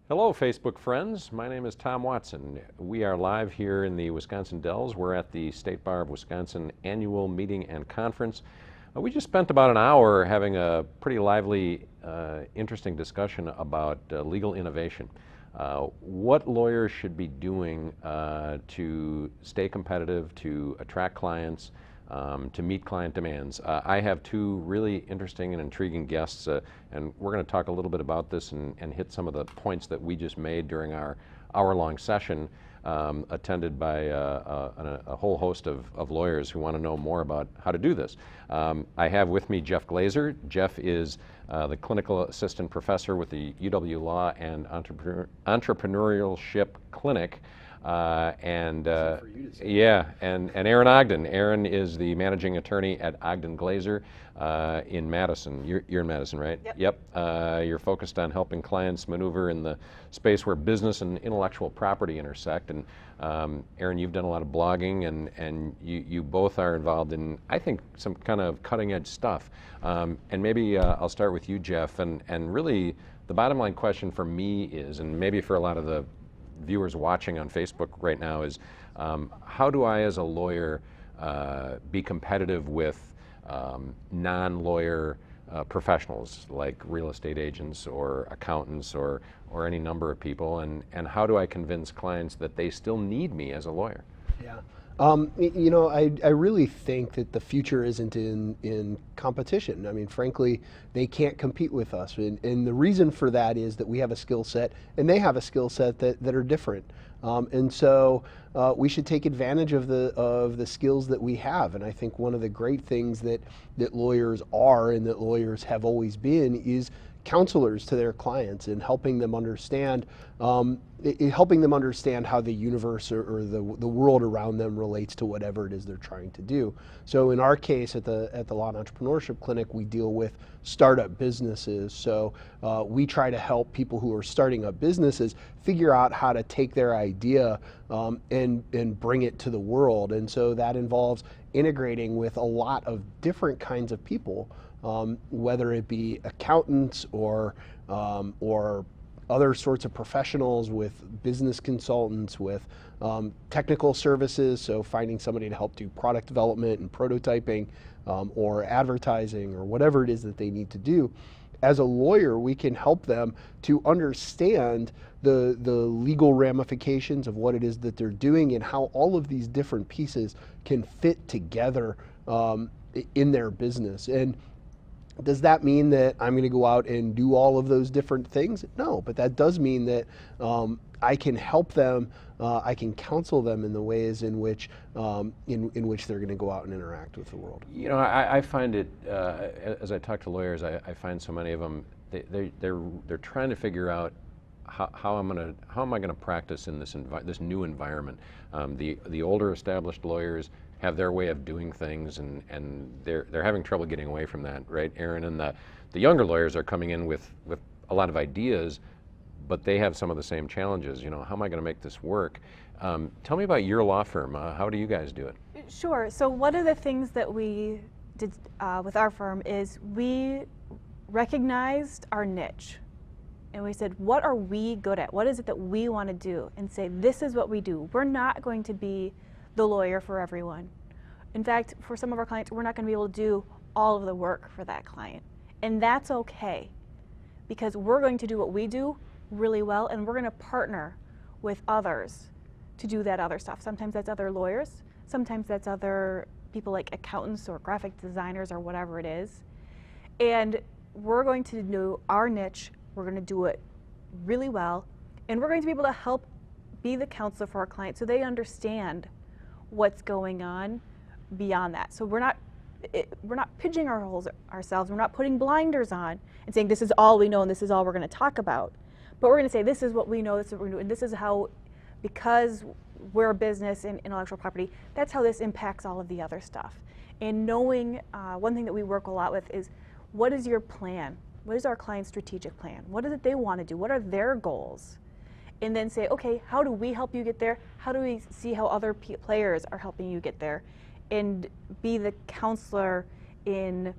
Hello, Facebook friends. My name is Tom Watson. We are live here in the Wisconsin Dells. We're at the State Bar of Wisconsin annual meeting and conference. We just spent about an hour having a pretty lively, interesting discussion about legal innovation. What lawyers should be doing to stay competitive, to attract clients, to meet client demands. I have two really interesting and intriguing guests, and we're going to talk a little bit about this and hit some of the points that we just made during our hour-long session, attended by a whole host of lawyers who want to know more about how to do this. I have with me Jeff Glazer. Jeff is the clinical assistant professor with the UW Law and Entrepreneurship Clinic. And Erin Ogden. Erin is the managing attorney at Ogden Glazer in Madison. You're in Madison, right? Yep. You're focused on helping clients maneuver in the space where business and intellectual property intersect. And Erin, you've done a lot of blogging, and you both are involved in, I think, some kind of cutting-edge stuff. And maybe I'll start with you, Jeff. And really, the bottom line question for me is, and maybe for a lot of the viewers watching on Facebook right now, is how do I as a lawyer be competitive with non-lawyer professionals like real estate agents or accountants or any number of people, and how do I convince clients that they still need me as a lawyer? Yeah. I really think that the future isn't in competition. I mean, frankly, they can't compete with us. And the reason for that is that we have a skill set and they have a skill set that are different. And so we should take advantage of the skills that we have. And I think one of the great things that lawyers are and that lawyers have always been is counselors to their clients and helping them understand how the universe or the world around them relates to whatever it is they're trying to do. So in our case at the Law and Entrepreneurship Clinic, we deal with startup businesses. So we try to help people who are starting up businesses figure out how to take their idea and bring it to the world. And so that involves integrating with a lot of different kinds of people. Whether it be accountants or other sorts of professionals, with business consultants, with technical services, so finding somebody to help do product development and prototyping, or advertising, or whatever it is that they need to do. As a lawyer, we can help them to understand the legal ramifications of what it is that they're doing and how all of these different pieces can fit together in their business. And does that mean that I'm going to go out and do all of those different things? No, but that does mean that I can help them, I can counsel them in the ways in which in which they're going to go out and interact with the world. You know, I find it, as I talk to lawyers, I find so many of them, they're trying to figure out how am I going to practice in this new environment. The older established lawyers have their way of doing things, and they're having trouble getting away from that, right, Erin? And the younger lawyers are coming in with a lot of ideas, but they have some of the same challenges. You know, how am I going to make this work? Tell me about your law firm. How do you guys do it? Sure. So one of the things that we did with our firm is we recognized our niche. And we said, what are we good at? What is it that we want to do? And say, this is what we do. We're not going to be the lawyer for everyone. In fact, for some of our clients, we're not going to be able to do all of the work for that client. And that's okay, because we're going to do what we do really well, and we're going to partner with others to do that other stuff. Sometimes that's other lawyers. Sometimes that's other people like accountants or graphic designers or whatever it is. And we're going to do our niche. We're going to do it really well, and we're going to be able to help be the counselor for our clients so they understand what's going on beyond that. So we're not pigeoning ourselves. We're not putting blinders on and saying this is all we know and this is all we're going to talk about. But we're going to say this is what we know, this is what we're going to do, and this is how, because we're a business in intellectual property, that's how this impacts all of the other stuff. And knowing, one thing that we work a lot with is, what is your plan? What is our client's strategic plan? What is it they want to do? What are their goals? And then say, okay, how do we help you get there? How do we see how other players are helping you get there? And be the counselor in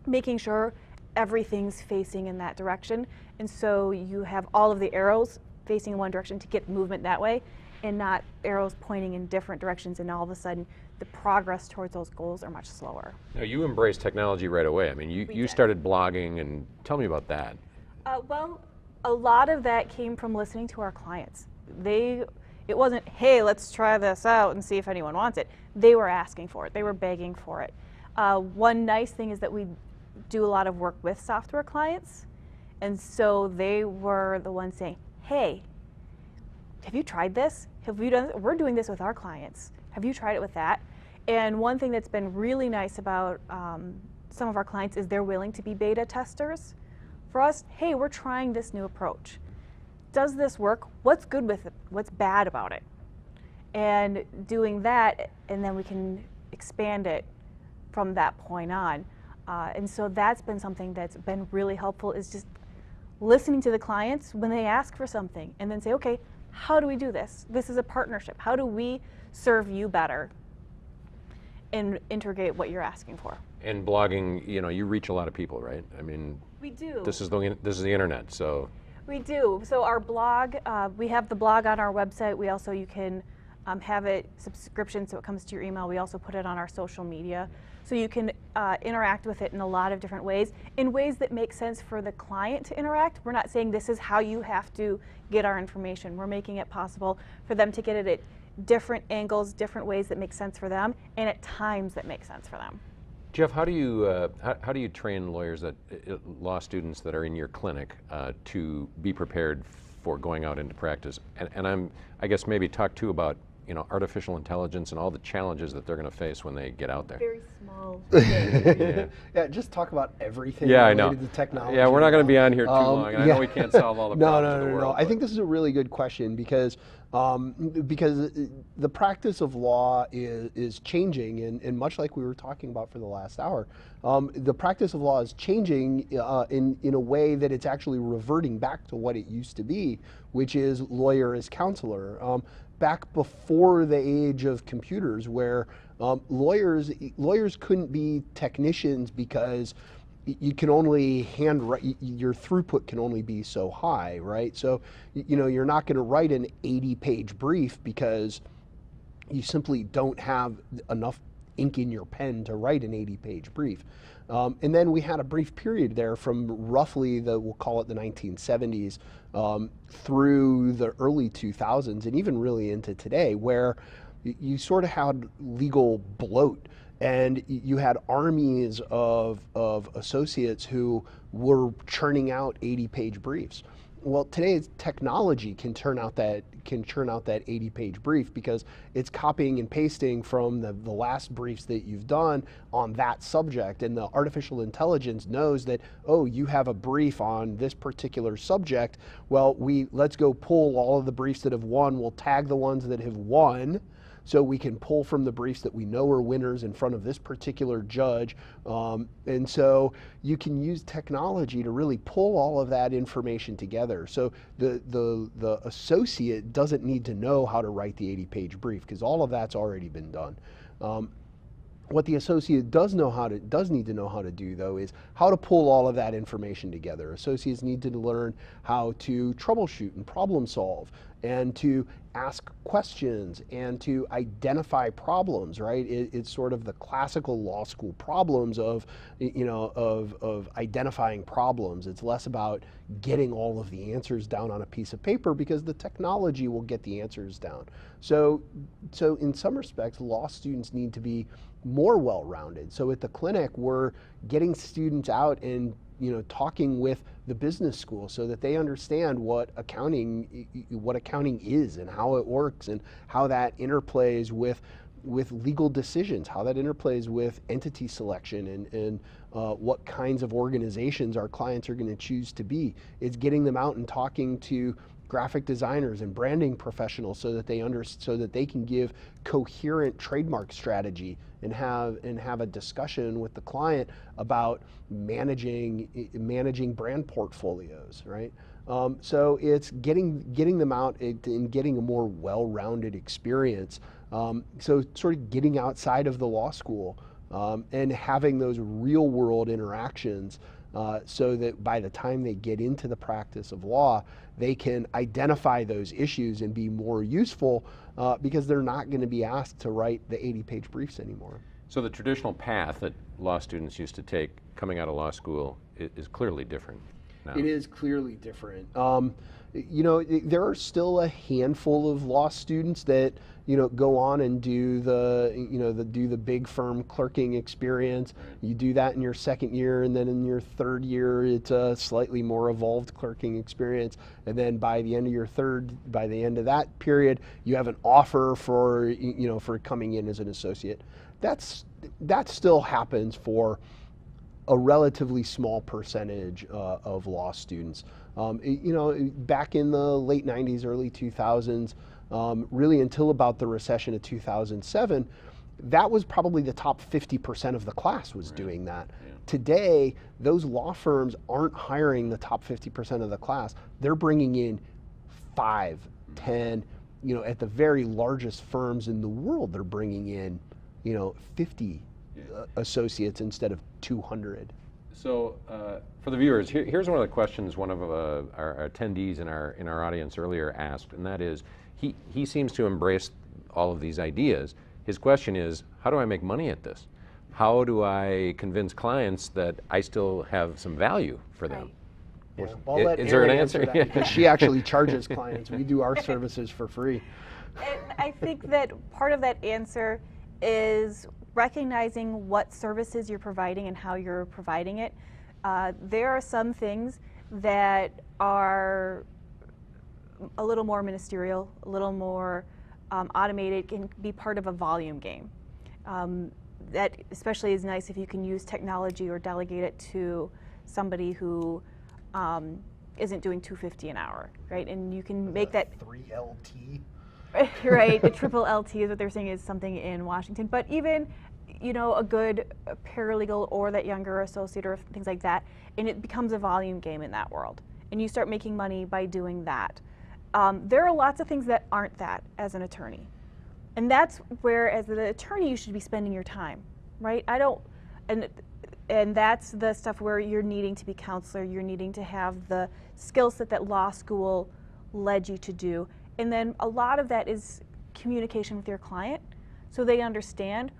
making sure everything's facing in that direction. And so you have all of the arrows facing in one direction to get movement that way, and not arrows pointing in different directions, and all of a sudden the progress towards those goals are much slower. Now, you embraced technology right away. I mean, you started blogging, and tell me about that. Well, a lot of that came from listening to our clients. It wasn't, hey, let's try this out and see if anyone wants it. They were asking for it. They were begging for it. One nice thing is that we do a lot of work with software clients, and so they were the ones saying, hey, have you tried this? Have you done this? We're doing this with our clients. Have you tried it with that? And one thing that's been really nice about some of our clients is they're willing to be beta testers for us. Hey, we're trying this new approach. Does this work? What's good with it? What's bad about it? And doing that, and then we can expand it from that point on. And so that's been something that's been really helpful, is just listening to the clients when they ask for something, and then say, okay, how do we do this? This is a partnership. How do we serve you better and integrate what you're asking for? And blogging, you reach a lot of people, right? I mean, we do. This is the internet, so. We do. So our blog, we have the blog on our website. We also, you can have it subscription, so it comes to your email. We also put it on our social media. So you can interact with it in a lot of different ways, in ways that make sense for the client to interact. We're not saying this is how you have to get our information. We're making it possible for them to get it at different angles, different ways that make sense for them, and at times that make sense for them. Jeff, how do you train lawyers, law students that are in your clinic, to be prepared for going out into practice? And I guess maybe talk too about artificial intelligence and all the challenges that they're going to face when they get out there. Very small. Yeah, just talk about everything related to technology. Yeah, we're not going to be on here too long, and I know we can't solve all the problems of the world. No. I think this is a really good question because the practice of law is changing, and much like we were talking about for the last hour, the practice of law is changing in a way that it's actually reverting back to what it used to be, which is lawyer as counselor. Back before the age of computers, where lawyers couldn't be technicians because you can only handwrite, your throughput can only be so high, right? So you're not going to write an 80-page brief because you simply don't have enough ink in your pen to write an 80-page brief. And then we had a brief period there from roughly we'll call it the 1970s through the early 2000s, and even really into today, where you sort of had legal bloat, and you had armies of associates who were churning out 80-page briefs. Well, today's technology can churn out that 80-page brief because it's copying and pasting from the last briefs that you've done on that subject, and the artificial intelligence knows that, oh, you have a brief on this particular subject. Well, let's go pull all of the briefs that have won. We'll tag the ones that have won, so we can pull from the briefs that we know are winners in front of this particular judge. And so you can use technology to really pull all of that information together. So the associate doesn't need to know how to write the 80-page brief, because all of that's already been done. What the associate does need to know how to do, though, is how to pull all of that information together. Associates need to learn how to troubleshoot and problem solve, and to ask questions, and to identify problems, right? It's sort of the classical law school problems of identifying problems. It's less about getting all of the answers down on a piece of paper, because the technology will get the answers down. So in some respects, law students need to be more well-rounded. So at the clinic, we're getting students out and talking with the business school so that they understand what accounting is, and how it works, and how that interplays with legal decisions, how that interplays with entity selection, and what kinds of organizations our clients are going to choose to be. It's getting them out and talking to graphic designers and branding professionals so that they can give coherent trademark strategy and have a discussion with the client about managing brand portfolios, right? So it's getting them out and getting a more well-rounded experience. So sort of getting outside of the law school and having those real-world interactions so that by the time they get into the practice of law, they can identify those issues and be more useful because they're not going to be asked to write the 80-page briefs anymore. So the traditional path that law students used to take coming out of law school is clearly different now. It is clearly different. There are still a handful of law students that go on and do the big firm clerking experience. You do that in your second year, and then in your third year, it's a slightly more evolved clerking experience. And then by the end of that period, you have an offer for coming in as an associate. That still happens for a relatively small percentage of law students. Back in the late 90s, early 2000s, really until about the recession of 2007, that was probably the top 50% of the class was doing that. Yeah. Today, those law firms aren't hiring the top 50% of the class. They're bringing in 5, 10, at the very largest firms in the world, they're bringing in, 50 associates instead of 200. So for the viewers, here's one of the questions one of our attendees in our audience earlier asked, and that is, he seems to embrace all of these ideas. His question is, how do I make money at this? How do I convince clients that I still have some value for them? Right. Yeah. Is there an answer? That, because she actually charges clients. We do our services for free. And I think that part of that answer is recognizing what services you're providing and how you're providing it. There are some things that are a little more ministerial, a little more automated, can be part of a volume game. That especially is nice if you can use technology or delegate it to somebody who isn't doing $250 an hour, right? And you can make that 3LT. Right, the triple LT is what they're saying is something in Washington. But even, a good paralegal or that younger associate or things like that, and it becomes a volume game in that world. And you start making money by doing that. There are lots of things that aren't that as an attorney. And that's where, as an attorney, you should be spending your time, right? And that's the stuff where you're needing to be counselor, you're needing to have the skill set that law school led you to do. And then a lot of that is communication with your client, so they understand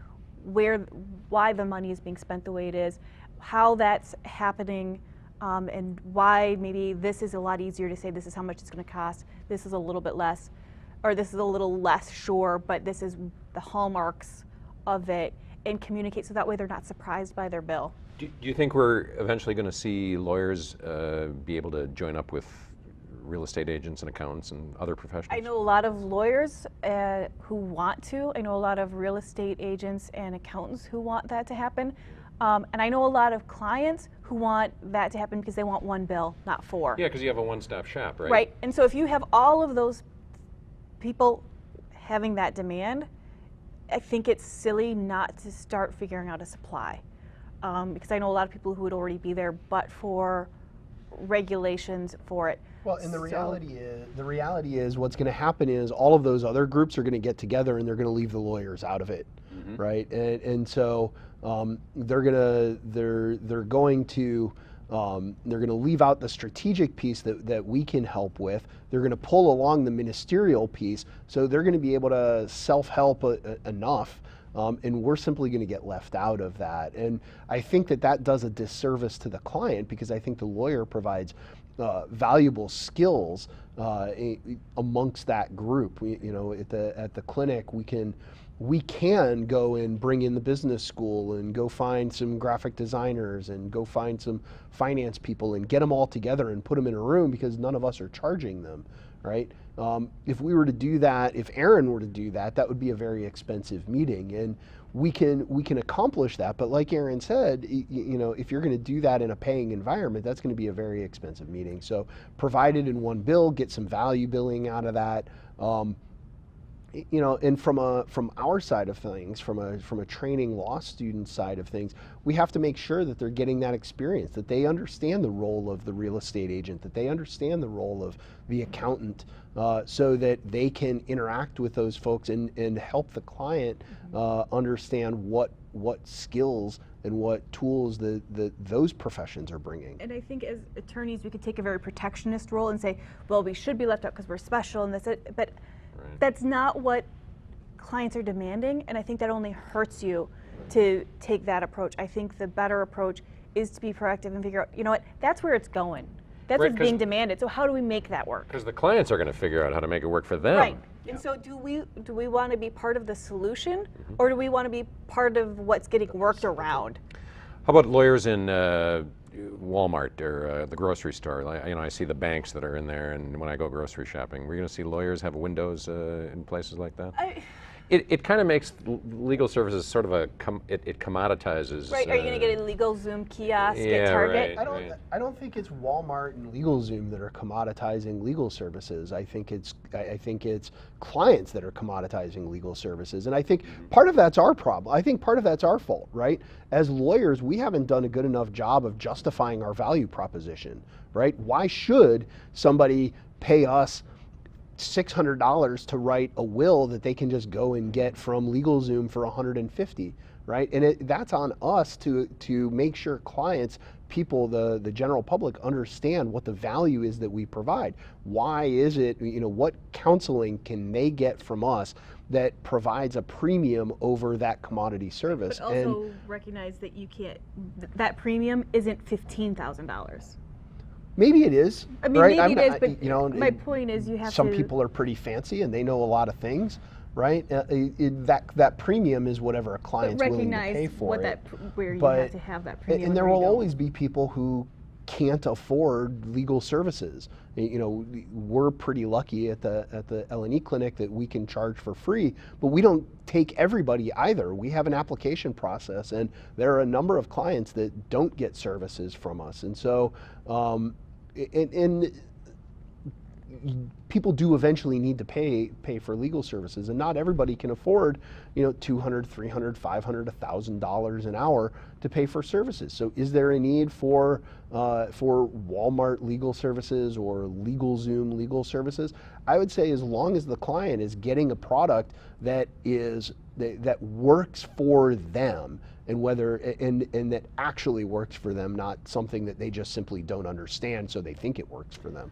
why the money is being spent the way it is, how that's happening, and why maybe this is a lot easier to say this is how much it's going to cost, this is a little bit less, or this is a little less sure, but this is the hallmarks of it, and communicate so that way they're not surprised by their bill. Do you think we're eventually going to see lawyers be able to join up with real estate agents and accountants and other professionals? I know a lot of lawyers who want to. I know a lot of real estate agents and accountants who want that to happen. And I know a lot of clients who want that to happen because they want one bill, not 4. Yeah, because you have a one-stop shop, right? Right. And so if you have all of those people having that demand, I think it's silly not to start figuring out a supply. Because I know a lot of people who would already be there, but for regulations for it. Well, and the reality is what's going to happen is all of those other groups are going to get together and they're going to leave the lawyers out of it, right? And so they're going to leave out the strategic piece that we can help with. They're going to pull along the ministerial piece, so they're going to be able to self-help enough. And we're simply going to get left out of that. And I think that does a disservice to the client, because I think the lawyer provides valuable skills amongst that group. At the clinic, we can go and bring in the business school and go find some graphic designers and go find some finance people and get them all together and put them in a room, because none of us are charging them, right? If we were to do that, if Erin were to do that, that would be a very expensive meeting, and we can accomplish that. But like Erin said, if you're going to do that in a paying environment, that's going to be a very expensive meeting. So provide it in one bill, get some value billing out of that, you know, and from our side of things, from a training law student side of things, we have to make sure that they're getting that experience, that they understand the role of the real estate agent, that they understand the role of the accountant, so that they can interact with those folks and help the client understand what skills and what tools those professions are bringing. And I think as attorneys, we could take a very protectionist role and say, well, we should be left out because we're special and that's it. But that's not what clients are demanding, and I think that only hurts you to take that approach. I think the better approach is to be proactive and figure out, you know what, that's where it's going. That's what's being demanded. So how do we make that work? Because the clients are going to figure out how to make it work for them. Right. And so do we want to be part of the solution, or do we want to be part of what's getting worked around? How about lawyers in Walmart or the grocery store? I see the banks that are in there, and when I go grocery shopping, we're going to see lawyers have windows in places like that. It kind of makes legal services sort of it commoditizes. Right. Are you going to get a LegalZoom kiosk at Target? Right, I don't think it's Walmart and LegalZoom that are commoditizing legal services. I think it's clients that are commoditizing legal services, and I think part of that's our problem. I think part of that's our fault, right? As lawyers, we haven't done a good enough job of justifying our value proposition, right? Why should somebody pay us $600 to write a will that they can just go and get from LegalZoom for $150, right? And that's on us to make sure clients, people, the general public, understand what the value is that we provide. Why is it, what counseling can they get from us that provides a premium over that commodity service? But also recognize that you can't, that premium isn't $15,000. Maybe it is. I mean, right? maybe it is, but my point is you have some people are pretty fancy and they know a lot of things, right? That premium is whatever a client's willing to pay for what it. Where you have to have that premium. And there will always be people who can't afford legal services. We're pretty lucky at the L&E clinic that we can charge for free, but we don't take everybody either. We have an application process, and there are a number of clients that don't get services from us. And so, and people do eventually need to pay for legal services, and not everybody can afford, $200, $300, $500, $1,000 an hour to pay for services. So, is there a need for Walmart legal services or LegalZoom legal services? I would say as long as the client is getting a product that works for them, and and that actually works for them, not something that they just simply don't understand, so they think it works for them,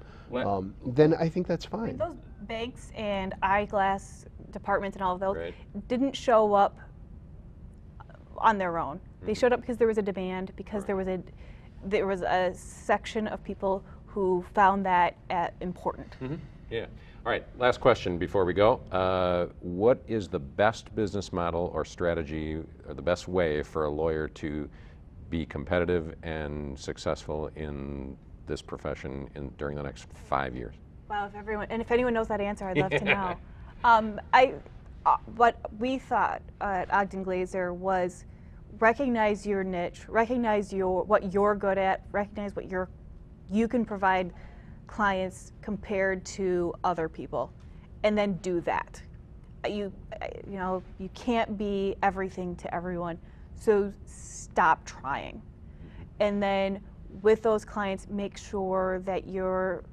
then I think that's fine. I mean, those banks and eyeglass departments and all of those didn't show up on their own. They showed up because there was a demand, because there was a section of people who found that important. Yeah. All right, last question before we go. What is the best business model or strategy, or the best way for a lawyer to be competitive and successful in this profession during the next 5 years? Wow, if anyone knows that answer, I'd love to know. What we thought at Ogden Glazer was recognize your niche, recognize what you're good at, recognize what you can provide clients compared to other people, and then do that. You can't be everything to everyone, so stop trying. And then with those clients, make sure that you're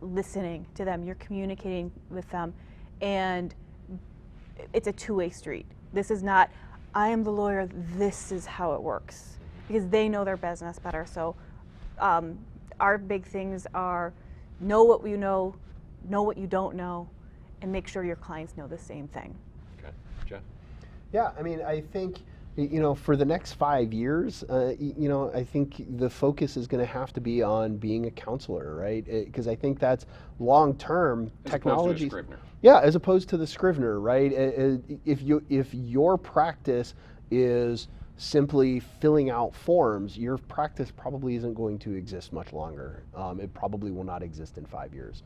listening to them, you're communicating with them, and it's a two-way street. This is not, I am the lawyer, this is how it works, because they know their business better. So our big things are know what you know what you don't know, and make sure your clients know the same thing. Okay, Jeff? Yeah, I mean, I think, for the next 5 years, I think the focus is going to have to be on being a counselor, right? Because I think that's long-term technology. Yeah, as opposed to the Scrivener, right? If your practice is simply filling out forms, your practice probably isn't going to exist much longer. It probably will not exist in 5 years,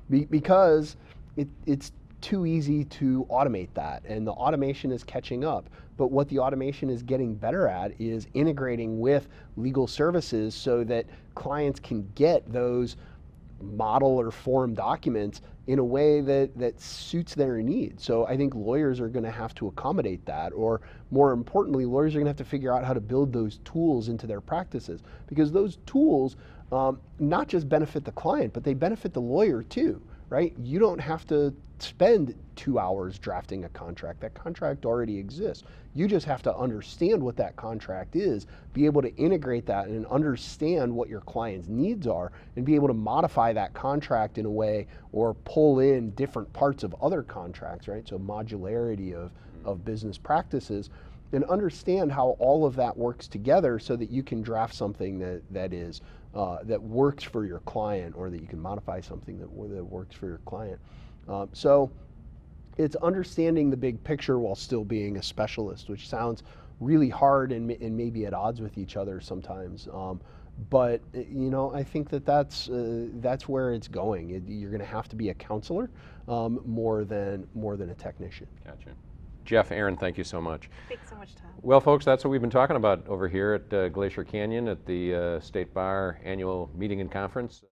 because it's too easy to automate that, and the automation is catching up. But what the automation is getting better at is integrating with legal services so that clients can get those model or form documents in a way that suits their needs. So I think lawyers are going to have to accommodate that, or more importantly, lawyers are going to have to figure out how to build those tools into their practices, because those tools not just benefit the client, but they benefit the lawyer too, right? You don't have to spend 2 hours drafting a contract. That contract already exists. You just have to understand what that contract is, be able to integrate that and understand what your client's needs are, and be able to modify that contract in a way, or pull in different parts of other contracts, right? So modularity of business practices, and understand how all of that works together so that you can draft something that works for your client, or that you can modify something that works for your client. So it's understanding the big picture while still being a specialist, which sounds really hard and maybe at odds with each other sometimes. But I think that's where it's going. You're going to have to be a counselor more than a technician. Gotcha. Jeff, Erin, thank you so much. Thanks so much, Tom. Well, folks, that's what we've been talking about over here at Glacier Canyon at the State Bar Annual Meeting and Conference.